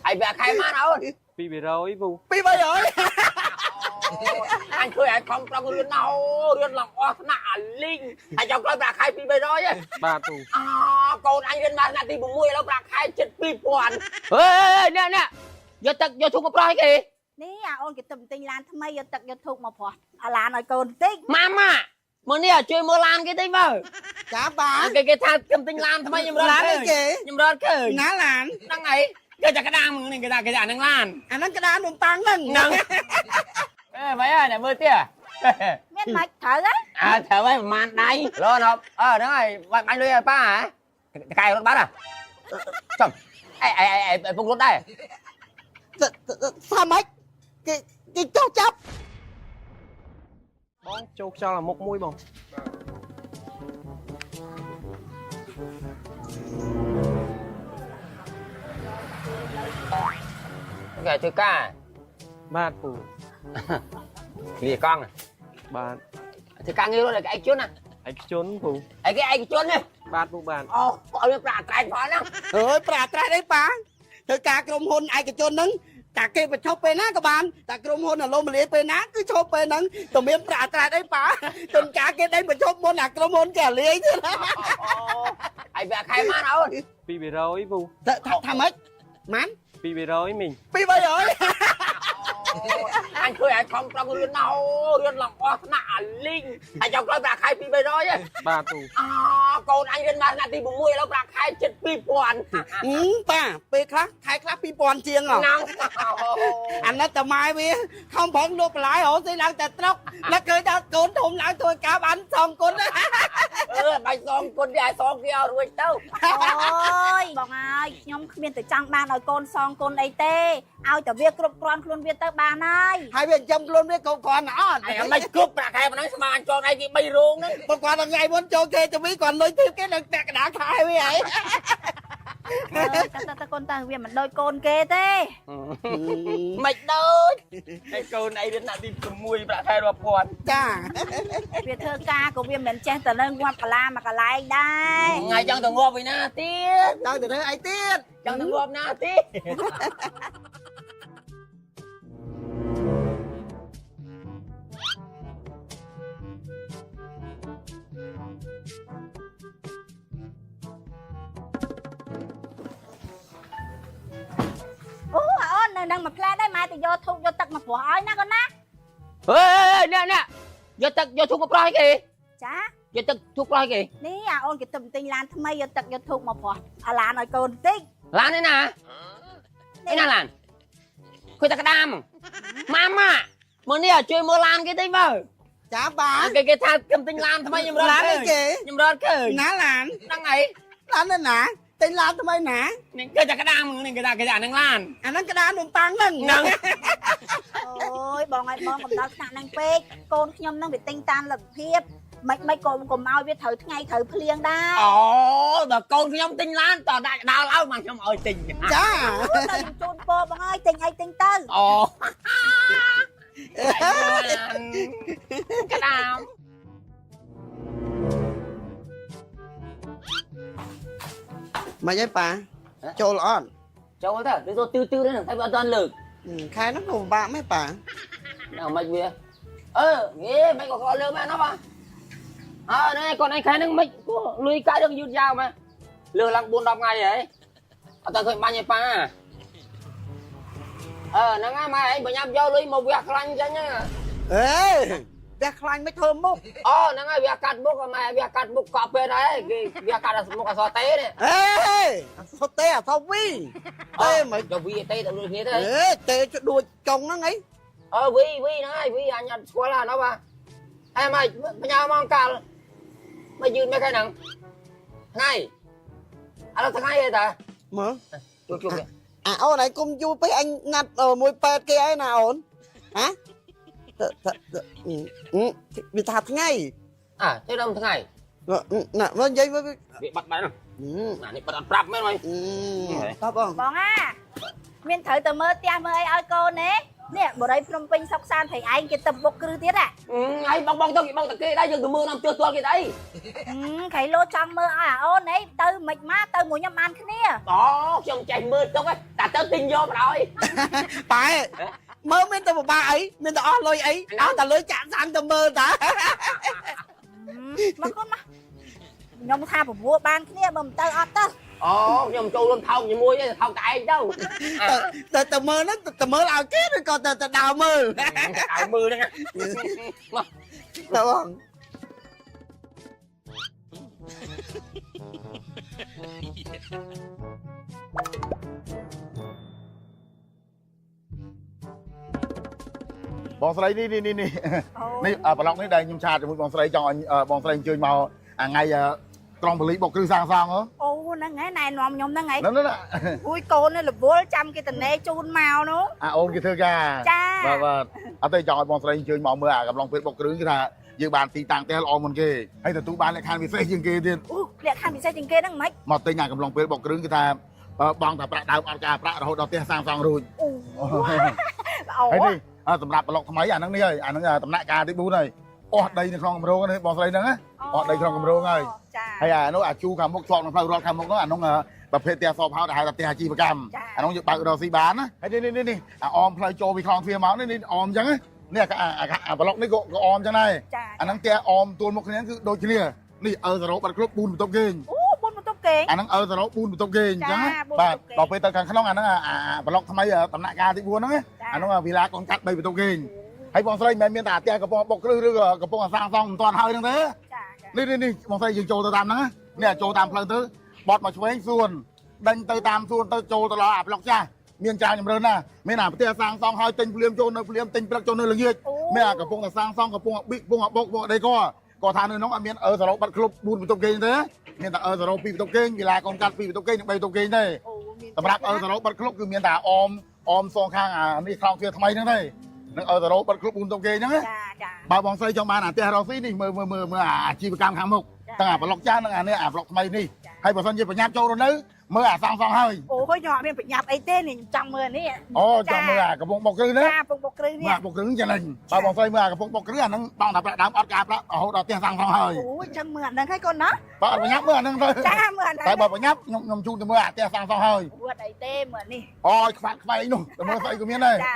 ai bè khai má đâu Pi bị rồi bu. Pi bây rồi. anh cười anh không trong cái nào riêng lòng oa nạ linh anh trong cái bạc khai pi bây rồi ấy Ba tu. con anh riêng mà là tìm bụng mùiแล้วbạc khai chết pi quần ê nè nè giờ tật giờ thùng một rồi kì នេះអាអូនគេទៅទិញឡានថ្មីយកទឹកយកធុកមកព្រោះអាឡានឲ្យកូនតិច mamaมื่อนี่ជួយមើលឡានគេតិចមើល Chả bà. គេថាខ្ញុំទិញឡានថ្មីខ្ញុំរត់ Lá đấy kì. ខ្ញុំរត់ឃើញ Ná làn. ហ្នឹងហើយគេចាក់ក្តាមมึงនេះគេថាគេចាក់ហ្នឹងឡាន À nó cái đá nôm tăng nâng. ហ្នឹងអេបើហើយមើលទៀត មានមិនត្រូវហ៎ ត្រូវហើយប្រហែលដៃរត់ហ្នឹងហើយបាញ់លុយឲ្យប៉ាហ៎តកែរត់បាត់ហ៎ចំអេពុករត់ដែរ Sao mấy? Cái cho chấp. Bóng chốt cho là một mũi bông. cái thứ ca Ba tu. lìa con Ba. thứ ca nghe luôn là cái anh chốt nè Anh trốn tu. cái anh chốt nè Ba tu bàn. ồ họ được trả tài phó lắm Ơi bà trai đấy bà. Thôi cảក្រុមហ៊ុនឯកជនហ្នឹងតាគេបញ្ឈប់ពេលណាក៏បានតាក្រុមហ៊ុនអាឡូម៉ាលីពេលណាគឺឈប់ពេលហ្នឹងតែមានប្រាត្រាស់អីប៉ាជនការគេដេញបញ្ឈប់មុនអាក្រុមហ៊ុនគេលាយទៀត ai bè khai má đâu Pi bị rồi bu. ថាម៉េចម៉ាន់ Pi bị rồi mình. ពីបីហើយ anh cười anh không trong cái nào riêng lòng oa nạ linh anh trong cái bạc khai pi bây rồi ấy Ba tu. con anh riêng mà là tìm bụng mùiแล้วbạc khai chết pi quần ប៉ាពេលខ្លះខែខ្លះ2000ជាងហ៎ năng អាណិតតែម៉ែវាខំប្រឹងលក់បន្លែរហូតស្អីឡើងតែត្រុកនឹកឃើញថាកូនធំឡើងធ្វើការបានសងគុណ bài xong con đi ai xong kia rồi đâu អូយបងអើយខ្ញុំគ្មានតែចង់បានឲ្យកូនសងកូនអីទេឲ្យតែវាគ្រប់គ្រាន់ខ្លួនវាទៅបានហើយ ហើយវាចិញ្ចឹមខ្លួនវាគ្រប់គ្រាន់អត់ ai mấy cướp bạc khai mà nói mà anh cho này thì bay ruộng đó បើគាត់ថ្ងៃមុនចូលគេទៅវិញគាត់លុយទៀតគេនឹងពាក់កណ្ដាលខែវាហើយ តែកូនតើវាមិនដូចកូនគេទេ mày đâu cái câu này đến là tìm bụng mùi bạc khai rồi quần ចា វាធ្វើការក៏វាមិនចេះតែនៅងាប់កាឡាមកកន្លែងដែរ ngày trong tầng ngộp với na tiết ដល់ទៅធ្វើអីទៀត trong tầng ngộp na tiết អូអូននៅនឹងមួយផ្លែដែរម៉ែទៅយកធុកយកទឹកមកព្រោះឲ្យណាកូនណា ê nè nè giờ tật giờ thuốc một rồi kì ចា giờ tật thuốc rồi kì នេះអាអូនគេទៅទិញឡានថ្មីយកទឹកយកធុកមកព្រោះអាឡានឲ្យកូនតិច lan đấy nè cái nào lan khơi ta cái đam mamaมื่อนี่ជួយមើលឡានគេតិចមើល ចាបា គេថាខ្ញុំទិញឡានថ្មីខ្ញុំរត់ ឡាន ឃើ អី ញ គេ ខ្ញុំរត់ឃើញ ណាឡាន ហ្នឹងហើយ ឡាននៅណាទិញឡានថ្មីណា នេះគេថាក្តាមនេះគេថាហ្នឹងឡាន អាហ្នឹងកណ្ដាលនំប៉័ងហ្នឹង ហ្នឹង អូយបងឲ្យបងកំដៅថ្នាក់ហ្នឹងពេកកូនខ្ញុំហ្នឹងវាទិញតាមលទ្ធភាពមិនក៏កុំឲ្យវាត្រូវថ្ងៃត្រូវភ្លៀងដែរ អូបើកូនខ្ញុំទិញឡានតដាក់ដល់ឲ្យមកខ្ញុំឲ្យទិញ ចា ទៅជូនពរបងអើយទិញអីទិញទៅ អូក្តាម មកយាយប៉ាចូលអត់ ចូលទៅទៅtư đấy thằng thấy bao toàn lực ខែហ្នឹងក៏ពិបាកមែនប៉ា nào mày về nghe mày có lừa mày nó mà đây còn anh khai nó mày lùi cái được dùn dao mà lừa lăng buôn đọc ngày vậy tao khởi bao nhiêu pa nó ngay mày anh bởi nhắm vô lùi một việc lanh cho nhá អេវាខ្លាញ់មិនធ្វើមុខ nó ngay việc cắt bút mày việc cắt bút cọp bên đấy việc cắt là một cái xò té đấy អេសុតទេអត់វីទេមិន cho vi té tao lùi như thế អេទេដួចចុងហ្នឹងអី vi nó ngay vi anh nhận qua là nó ba mày nhau mong cả mày dừng mấy cái nặng ngay nó thằng ngay vậy ta មើល chụp chụp អូនឯងគុំយូរពេកអញណាត់មួយប៉ែតគេឯណាអូនហ៎វាថាថ្ងៃ thế đâu thằng này ណាមើលនិយាយមើល bị bắt đấy nào này bắt ăn prap mấy mày តើបង បងអាមានត្រូវទៅមើលផ្ទះមើលអីឲ្យកូនទេ à nè bữa đây phim pin sóc san thầy anh cái tập bốc cư tiết à ai bong tao kia đây dừng từ mưa năm chưa tua kia đây thầy lô trong mơ à ôn ấy từ mịch má từ mùi nhâm ăn thế nè đó trong chạy mưa trong ấy ta tới tin vô rồi ប៉ែមើលមានតែបបាអីមានតែអស់លុយអីអស់តែលុយចាក់សាំងទៅមើលតា mà con mà nhom tha của vua ban thế nè bầm tơ ọt tơ nhom trâu luôn thâu gì mua chứ thâu tại anh đâu តែមើលហ្នឹងតែមើលឲ្យគេឬក៏តែដើរមើល tại mưa đó nha តើបង បងស្រីនេះប្រឡងនេះដែលខ្ញុំឆាតជាមួយបងស្រីចង់ឲ្យបងស្រីអញ្ជើញមកអាថ្ងៃត្រង់ពលីបុកគ្រឹះសាងសង់ហ៎ ô nâng ấy này nòm nhom nâng ấy ហ្នឹង ui cô này là vua trăm cái tần nê chun màu nữa អូនគេធ្វើការ ចា បាទអត់ទេចង់ឲ្យបងស្រីអញ្ជើញមកមើលអាកំឡុងពេលបុកគ្រឹះគេថាយើងបានទីតាំងផ្ទះល្អមុនគេហើយទទួលបានលក្ខខណ្ឌពិសេសជាងគេទៀត u lẹ khăn bị sai trên kia nâng mấy មកទិញអាកំឡុងពេលបុកគ្រឹះគេថាបងតែប្រាក់ដើមអត់ការប្រាក់រហូតដល់ផ្ទះសាងសង់រួច ồ ហើយនេះសម្រាប់ប្លុកថ្មីអាហ្នឹងនេះហើយអាហ្នឹងដំណាក់កាលទី4ហើយអស់ដីនៅក្នុងគម្រោងនេះបងស្រីហ្នឹងណាអស់ដីក្នុងគម្រោងហើយ ហើយអានោះអាជូខាងមុខជាប់នៅផ្លូវរត់ខាងមុខនោះអានោះប្រភេទផ្ទះសោបហោដែលហៅថាផ្ទះអាជីវកម្មអានោះយើងបើករកស៊ីបានណាហើយនេះអាអមផ្លូវចូលពីខ្លងទ្វារមកនេះអមអញ្ចឹងនេះអាប្លុកនេះក៏អមអញ្ចឹងដែរអាហ្នឹងផ្ទះអមទួលមុខគ្នាគឺដូចគ្នានេះសរោបាត់គ្រប់4បន្ទប់គេង ô bốn một tóc kén អាហ្នឹងសរោ4បន្ទប់គេងអញ្ចឹងបាទដល់ពេលទៅខាងក្នុងអាហ្នឹងអាប្លុកថ្មីដំណាក់កាលទី4ហ្នឹងអានោះវិឡាកូនកាត់3បន្ទប់គេងហើយបងស្រីមិនមានតែផ្ទះកំពុងបុកគ្រឹះឬក៏កំពុងសាងសង់មិនទាន់ហើយហ្នឹងទេ នេះបងស្រីយើងចូលទៅតាមហ្នឹងនេះចូលតាមផ្លូវទៅបត់មកឆ្វេងសួនដេញទៅតាមសួនទៅចូលទៅដល់អាប្លុកចាស់មានច្រើនជំរឿនណាមានអាផ្ទះសាងសង់ហើយទិញភ្លាមចូលនៅភ្លាមទិញព្រឹកចូលនៅល្ងាចមានអាកំពុងតែសាងសង់កំពុងប៊ីកកំពុងបុកពួកអីក៏ថានៅនោះអត់មានសរោបាត់គ្រប់4បន្ទប់គេងទេមានតែសរោ2បន្ទប់គេងវិឡាកូនកាត់2បន្ទប់គេងនិង3បន្ទប់គេងទេសម្រាប់សរោបាត់គ្រប់គឺមានតែអមសងខាងអានេះខ្លងទ្វារថ្មីហ្នឹងទេនឹងសរោបាត់គ្រប់4បន្ទប់គេងហ្នឹងបើបងស្រីចង់បានអាផ្ទះរស់ស៊ីនេះមើលអាជីវកម្មខាងមុខទាំងអាប្លុកចាស់និងអានេះអាប្លុកថ្មីនេះហើយបើសិនជាបញ្ញាប់ចូលនៅមើលអាសង់ហើយ ô hơi nhỏ bên phải nhập ấy tên này trong mưa này អូចាំមើលអាកំពុងបុកគ្រឹះណា cha bông bọc cừu បាទ nè បុកគ្រឹះចឹងហ្នឹងបើបងស្រីមើលអាកំពុងបុកគ្រឹះអាហ្នឹងបងតែប្រាក់ដើមអត់ការប្រាក់រហូតដល់ផ្ទះសង់ហើយ ui chân mưa đằng hay con đó បើអត់បញ្ញាប់មើលអាហ្នឹងទៅ cha mưa តែ đằng បើបញ្ញាប់ខ្ញុំជូនទៅមើលអាផ្ទះសង់ហើយ vượt ấy tên mưa nè អូយខ្វាត់ខ្វែងនោះទៅមើលស្អីក៏មានដែរ cha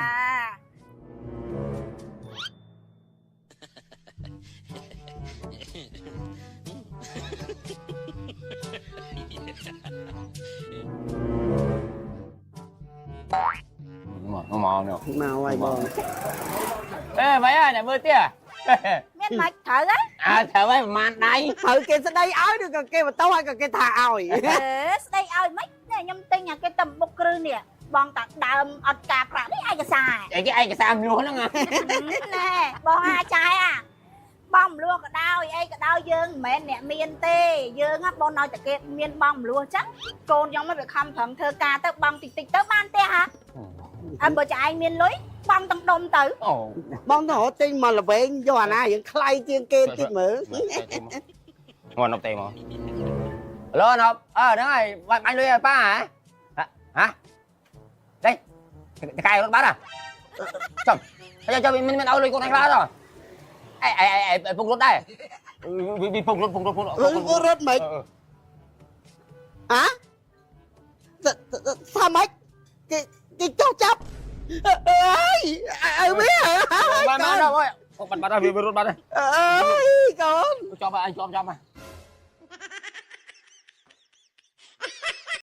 មកនេះ មកហើយបង ê mấy ơi này mưa tia miết mạch thở đấy thở mấy màn đây ហើយគេស្ដីឲ្យឬក៏គេបន្ទោសឲ្យក៏គេថាឲ្យ đây ơi mấy này nhâm tinh nhà cái tầm bọc cừu nè bong tạt đầm ọt cà prạ đấy ai cái xài cái ai cái sao luôn đó nghe nè bong hai trai à bong luôn cái đau dương mẹ nè miên tê dương á bong nói cái miên bong luôn chắc con giống mấy việc khăm thầm thơ ca tới bong tịch tịch tới ban tê hả anh bữa chạy miên lưới bong tăng đông tử បងទៅរត់ទិញមកល្វែងយកអាណាយើងថ្លៃជាងគេតិចមើល ngon nộp tiền mà alo nộp đúng rồi anh nuôi ba hả hả đây cái cài con bán à cho mình đâu nuôi con anh lá rồi ai phục rút đây bị phục rút រត់មិនហ៎ថាម៉េចគេចោះចាប់អើយវា bán đâu ơi bắn đâu bị rút bắn đây អើយកូន cho mà anh cho mà